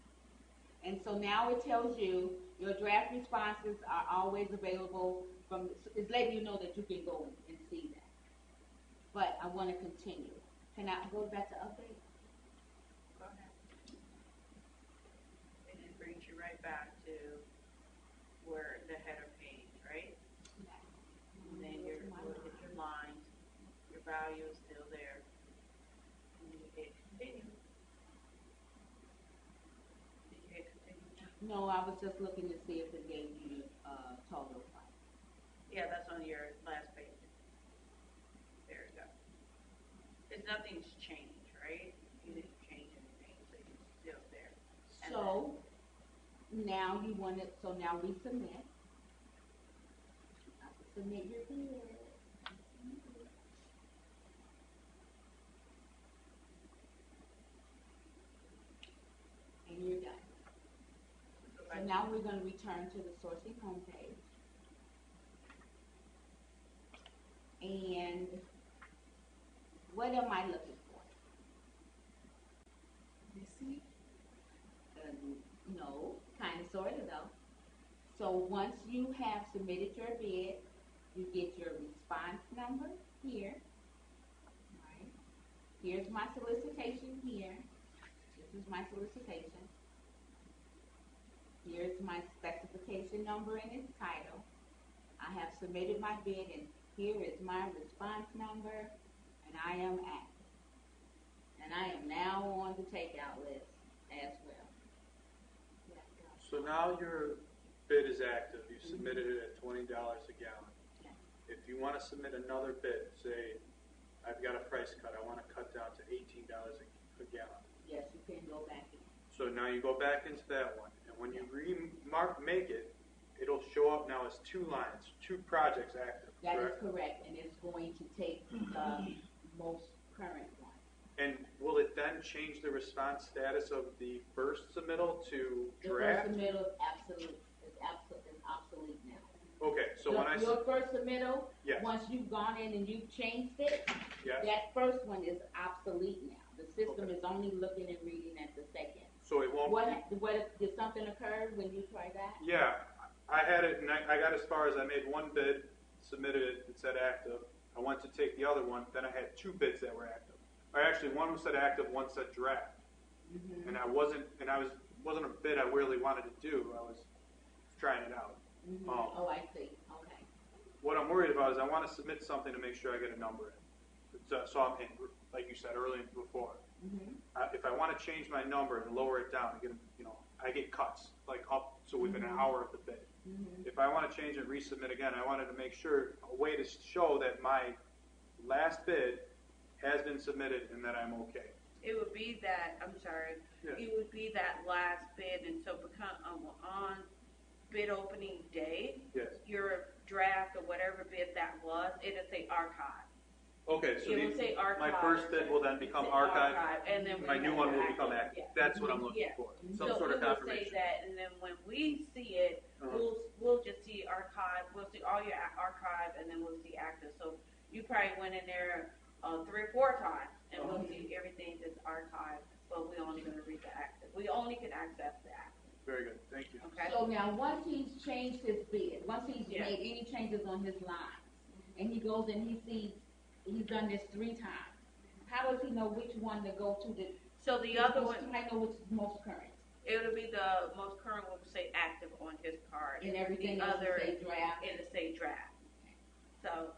And so now it tells you your draft responses are always available from, it's letting you know that you can go and see that. But I want to continue. Can I go back to update? Go ahead. And it brings you right back to where the header page, right? And then you'll hit your lines, your value is still there. And you hit continue. Did you hit continue? No, I was just looking to see if it gave you total price. Yeah, that's on your last page. There you go. Because nothing's changed, right? You didn't change anything, so it's still there. And So now you want it, so now we submit. Submit your bid. And you're done. So now we're going to return to the sourcing homepage. And what am I looking for? Receipt? No, kind of, sort of though. So once you have submitted your bid, you get your response number here. Right. Here's my solicitation here. This is my solicitation. Here's my specification number and its title. I have submitted my bid, and here is my response number, and I am active. And I am now on the takeout list as well. So now your bid is active. You submitted it at $20 a gallon. Okay. If you want to submit another bid, say I've got a price cut, I want to cut down to $18 a gallon. Yes, you can go back in. So now you go back into that one, and when you make it, it'll show up now as 2 lines, 2 projects active. That is correct? correct, and it's going to take the most current one. And will it then change the response status of the first submittal to The draft? first submittal is obsolete now. Okay, so when I Your first submittal, yes, once you've gone in and you've changed it, yes. that first one is obsolete now. The system Okay. is only looking and reading at the second. So it won't. Did something occur when you tried that? Yeah, I had it, and I got as far as I made 1 bid, submitted it, it said active. I went to take the other one, then I had 2 bids that were active. Or actually, one said active, one said draft. Mm-hmm. And I wasn't a bid I really wanted to do. I was trying it out. Mm-hmm. Oh, I see. Okay. What I'm worried about is I want to submit something to make sure I get a number in. So I'm in, like you said earlier before. Mm-hmm. If I want to change my number and lower it down, I get cuts like up to within an hour of the bid. Mm-hmm. If I want to change and resubmit again, I wanted to make sure a way to show that my last bid has been submitted and that I'm okay. It would be that, I'm sorry, Yeah. it would be that last bid, and so on bid opening day, Yes. your draft or whatever bid that was, it'll say archive. Okay, so It will say archive. my first bid will then become It'll say archived. and then My when new you one will active- become active. yeah. That's what I'm looking Yeah. for. Mhm. Some So sort of we will say confirmation. that, and then when we see it, Uh-huh. we'll just see archive, we'll see all your archive, and then we'll see active. So you probably went in there 3 or 4 times, and we'll see everything that's archived, but we're only gonna read the active. We only can access the active, Very good. Thank you. okay? So now, once he's changed his bid, once he's Yeah. made any changes on his lines, and he goes and he sees he's done this 3 times, how does he know which one to go to? So the other one, I know which is most current, it'll be the most current one will say active on his card. and everything The else other, will say draft. it'll say draft. So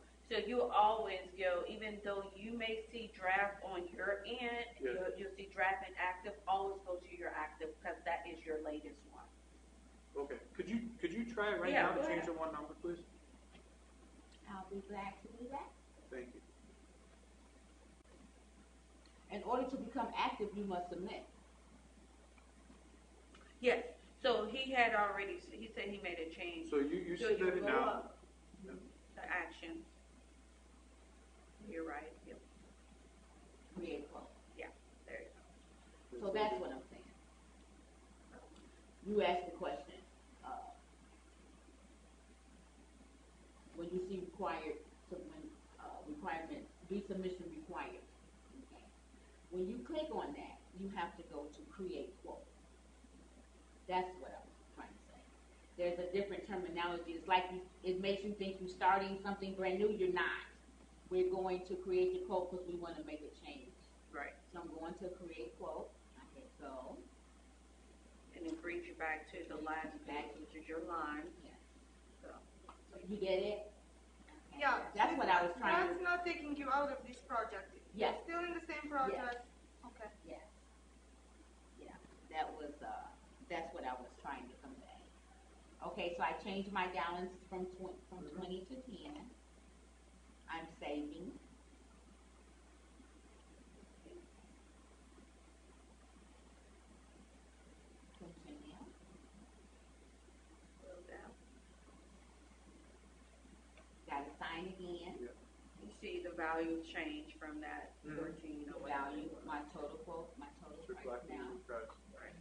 you always go, even though you may see draft on your end, Yes. you'll see draft and active, always go to your active, because that is your latest one. Okay. Could you try right Yeah, now to go change ahead. the one number, please? I'll be glad to do that. Thank you. In order to become active, you must submit. Yes, so he said he made a change. So you So you submitted go now. up to action. You're right, yep, Create a quote. there you go. So that's what I'm saying. You asked the question, when you see requirement, resubmission required. Okay. When you click on that, you have to go to create quote. That's what I was trying to say. There's a different terminology. It's like it makes you think you're starting something brand new. You're not. We're going to create the quote because we want to make a change. Right. So I'm going to create quote. I hit go. And it brings you back to the last page, which is your line. Yeah. So, You get it? Okay. Yeah. That's what I was trying That's to. not taking you out of this project. Yes. You're still in the same project. Okay. Yes. Yeah. That was. That's what I was trying to convey. Okay, so I changed my gallons from 20 to 10. I'm saving. Continue. scroll down. Got to sign again. Yeah. You see the value change from that Mhm. 14 The or value, my total quote, my total It's price reflecting now. the price. Right.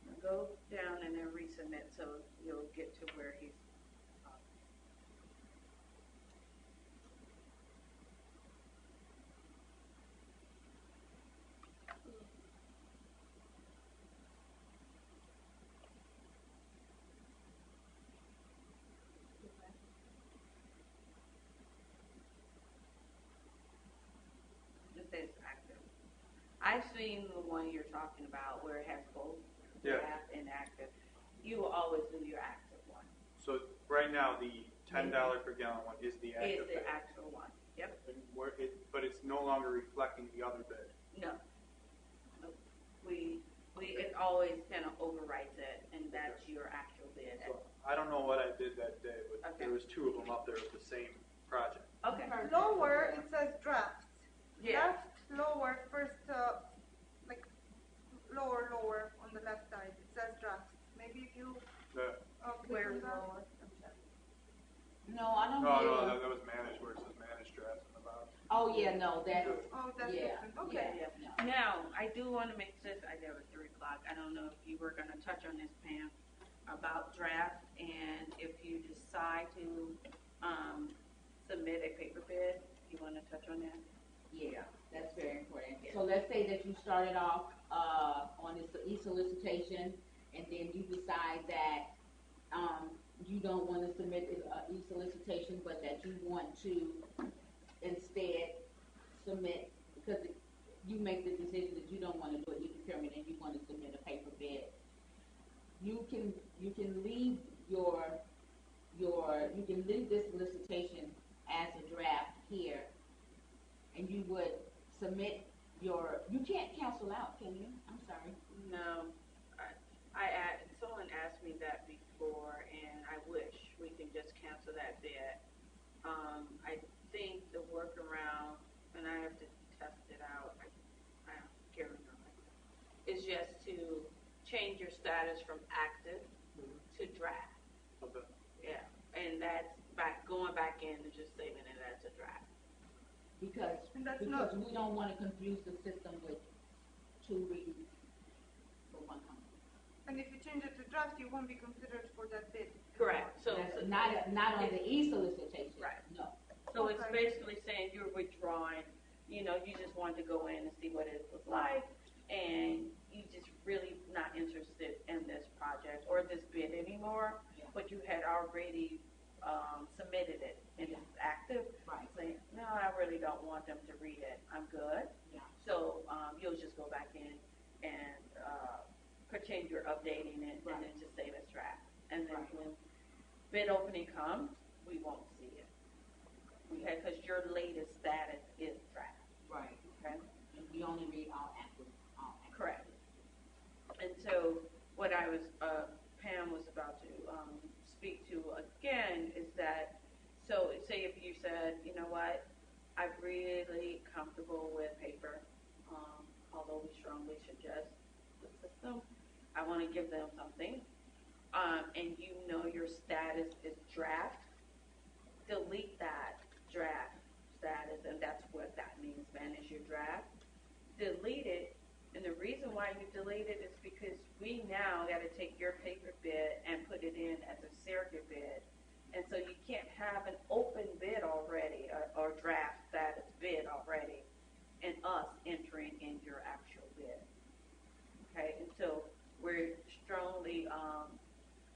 Now go down and then resubmit so you'll get to where he's. It says active. I've seen the one you're talking about where it has both Yeah. draft and active. You will always do your active one. So right now, the $10 per gallon one is the Is active the bid. actual one. Yep. But it's no longer reflecting the other bid. No. Nope. It always kind of overwrites it, and that's your actual bid. So I don't know what I did that day, but Okay. there was two of them up there with the same project. Okay. Lower, it says drafts. Yeah. Left, lower, first, like, lower on the left side, it says drafts. Maybe if you, The, click Where on is that. lower? No, I don't no, know. that was managed, where it says managed drafts on the bottom. Oh, yeah, no, that's, Oh, that's yeah. different, okay. Yeah, Yeah. Now, I do want to make this, I know it's 3 o'clock, I don't know if you were going to touch on this, Pam, about draft, and if you decide to submit a paper bid, you want to touch on that? Yeah, that's very important. So let's say that you started off on this e-solicitation, and then you decide that you don't want to submit e-solicitation, but that you want to instead submit, because you make the decision that you don't want to do an e-procurement and you want to submit a paper bid. You can leave you can leave this solicitation as a draft here, and you would submit you can't cancel out, can you? I'm sorry. No, someone asked me that before, and I wish we can just cancel that bid. I think the workaround, and I have to test it out, I can't remember, is just to change your status from active to draft. Okay. Yeah, and that's going back in and just saving it as a draft. Because And that's we don't want to confuse the system with two readings for one company. And if you change it to draft, you won't be considered for that bid. Correct. So That's not on the e-solicitation. Right. No. So it's Okay. basically saying you're withdrawing, you just want to go in and see what it was like, and you just really not interested in this project or this bid anymore, Yeah. but you had already submitted it and it's active. Right. Saying, no, I really don't want them to read it. I'm good. Yeah. So you'll just go back in and pretend you're updating it Right. and then just save as draft. And then Right. when bid opening comes, we won't see it. Okay, because your latest status is draft. Right. Okay. And we only read all active. Correct. And so what I was, Pam was about to speak to again is that, so say if you said, you know what, I'm really comfortable with paper, although we strongly suggest the system, I want to give them something, and your status is draft, delete that draft status, and that's what that means, manage your draft. Delete it. And the reason why you delete it is because we now got to take your paper bid and put it in as a surrogate bid. And so you can't have an open bid already or draft status bid already and us entering in your actual bid. Okay, and so we're strongly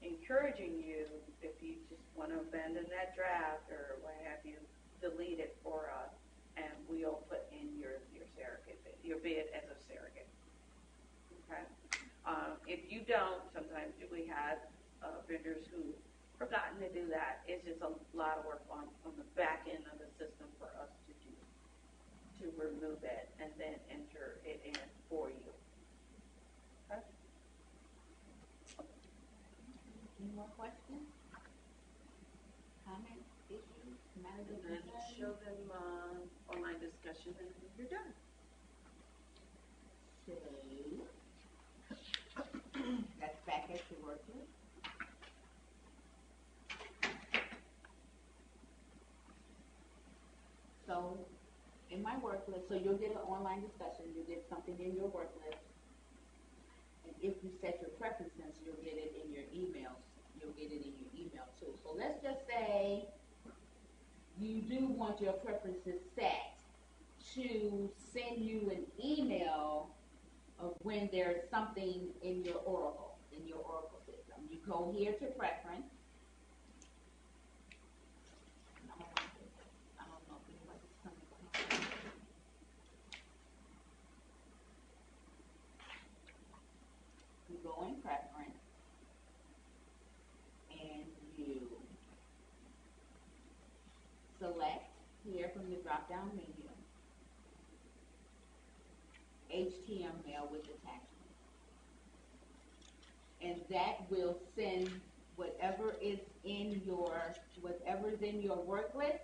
encouraging you, if you just want to abandon that draft or what have you, delete it for us, and we'll put in your surrogate bid, your bid as a surrogate. Okay. If you don't, sometimes we have vendors who forgotten to do that. It's just a lot of work on the back end of the system for us to do, to remove it and then enter it in for you. Okay. Any more questions? Comments, issues, matters of And then concern? show them online discussion and you're done. So, that's back at your work list. So, in my work list, so you'll get an online discussion, you'll get something in your work list. And if you set your preferences, you'll get it in your emails. You'll get it in your email too. So let's just say you do want your preferences set to send you an email of when there's something in your Oracle system. You go here to preference. I don't know if anybody's coming behind. You go in preference and you select here from the drop down menu HTML with attachment, and that will send whatever's in your work list.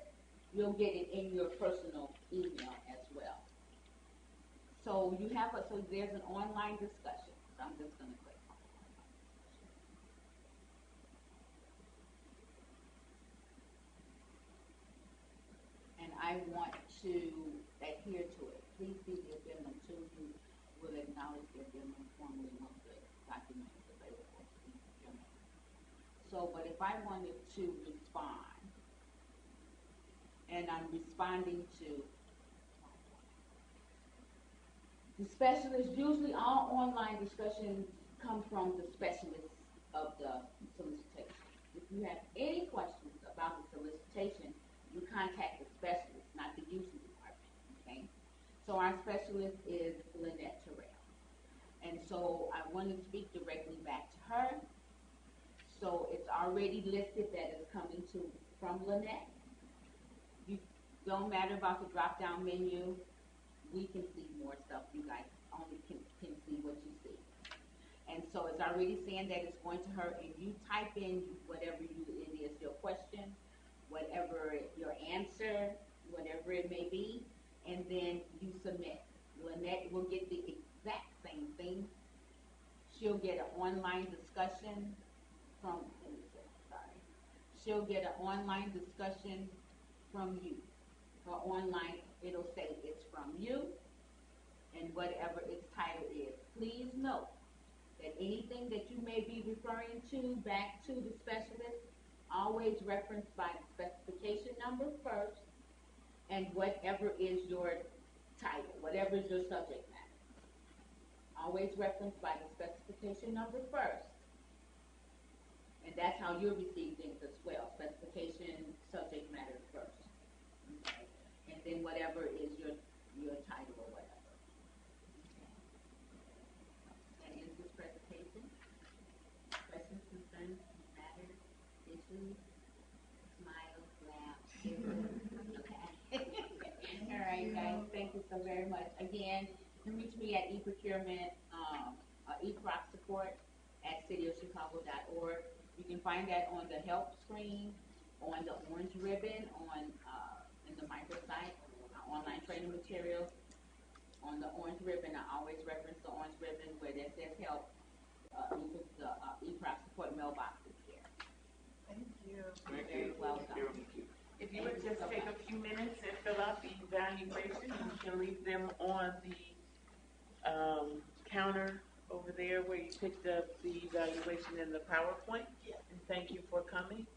You'll get it in your personal email as well. So there's an online discussion. So I'm just going to click on it. And I want to adhere to it. Please see the addendum too. You will acknowledge the addendum formally once the document is available. So, but if I wanted to respond, and I'm responding to the specialist, usually all online discussions come from the specialist of the solicitation. If you have any questions about the solicitation, you contact the specialist, not the user department, okay? So our specialist is Lynette Terrell. And so I want to speak directly back to her. So it's already listed that it's coming from Lynette. You don't matter about the drop-down menu. We can see more stuff. You guys only can see what you see. And so it's already saying that it's going to her, and you type in whatever it is, your question, whatever your answer, whatever it may be, and then you submit. Lynette will get the exact same thing. She'll get an online discussion She'll get an online discussion from you. Her online, it'll say it's from you, and whatever its title is. Please note that anything that you may be referring to back to the specialist, always referenced by the specification number first, and whatever is your title, whatever is your subject matter. Always referenced by the specification number first. And that's how you'll receive things as well. Specification, subject matter first. Okay. And then whatever is your title or whatever. Okay. That ends this presentation. Questions, concerns, matters, issues, smile, laugh, okay. All right, guys. Thank you so very much. Again, you can reach me at eProcurement, eProc support at cityofchicago.org. You can find that on the help screen, on the orange ribbon, in the microsite, online training materials. On the orange ribbon, I always reference the orange ribbon where that says help. The eProcurement support mailbox is there. Thank you. Thank You're you. welcome. If you would just take a few minutes and fill out the evaluation, you can leave them on the counter over there where you picked up the evaluation in the PowerPoint. And thank you for coming.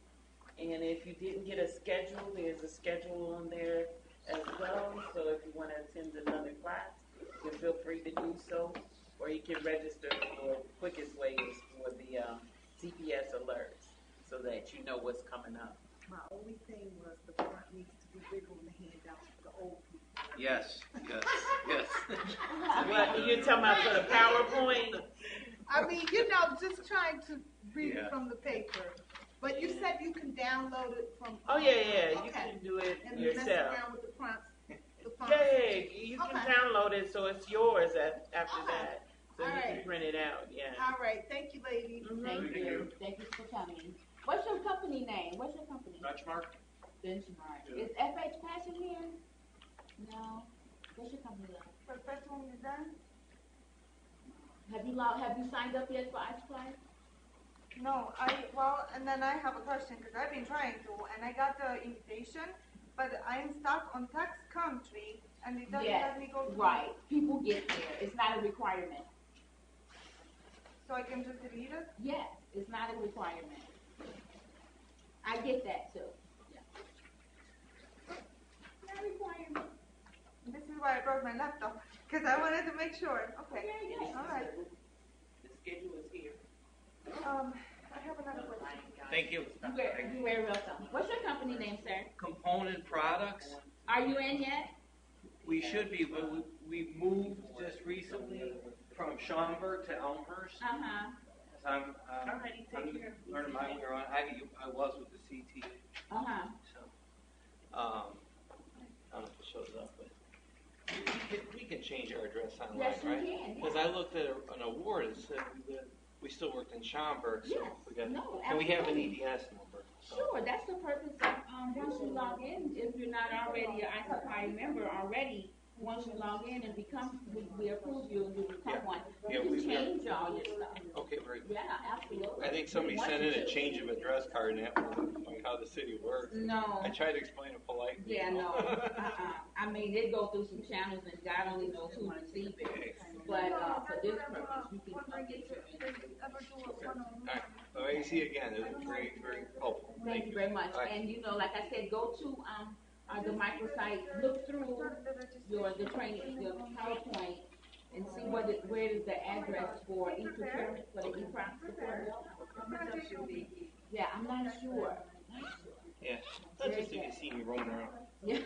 And if you didn't get a schedule, there's a schedule on there as well. So if you want to attend another class, you can feel free to do so. Or or you can register for, quickest way is for the CPS alerts, so that you know what's coming up. My only thing was the front needs to be bigger on the handouts for the old people. Yes, yes, yes. What, you talking about for the PowerPoint? I mean, just trying to read it from the paper. But you said you can download it from. Oh, yeah, you okay. can do it And mess yourself. around with the fonts. Yeah, you can Okay. download it, so it's yours after Okay. that. So All you right. can print it out, yeah. All right, thank you, ladies. Thank you. Thank you for coming. What's your company name? What's your company? Benchmark? Benchmark. Yeah. Is FH Passion here? No. What's your company name? Professional design? Have you signed up yet for iSupplier? No, and then I have a question, because I've been trying to, and I got the invitation, but I'm stuck on tax country, and it doesn't let me go to. Right. People get there. It's not a requirement. So I can just delete it? Yes, it's not a requirement. I get that too. Yeah. Not a requirement. This is why I brought my laptop, because I wanted to make sure. Okay, Yeah. all right. The schedule is here. I have another question. Thank you. You're very welcome. What's your company name, sir? Component products, Are you in yet? we should be, but we moved just recently from Schaumburg to Elmhurst. Uh-huh. So I'm Alrighty, take care. learning my way around. I was with the CT, Uh-huh. so, I don't know if it shows up, but we can change our address online, Yes, you right? can, Because yeah. I looked at an award, it said that we still worked in Schaumburg, so Yes, we got, no, and we have an absolutely. EDS number. So. Sure, that's the purpose of, once you log in, if you're not already an iSupplier member already, once you log in and become, we approve you and you become one, Yeah, you we- can change all your stuff. Okay, very good. Yeah, absolutely. I think somebody Once sent you in a do. change of address card and that wasn't like how the city works. No. I tried to explain it politely. Yeah, you no, know. I mean, they go through some channels and God only knows who receive it. But, for this purpose, you can update your information. Ever do a one-on-one? All right. Well, AC again, it was very, very helpful. Thank you very much. All right. And, like I said, go to, the microsite, look through the training, the PowerPoint, and see where is the address for eProcurement, for the eProcurement. Yeah, I'm not sure. Yeah, that's just if you see me roaming around. Yeah.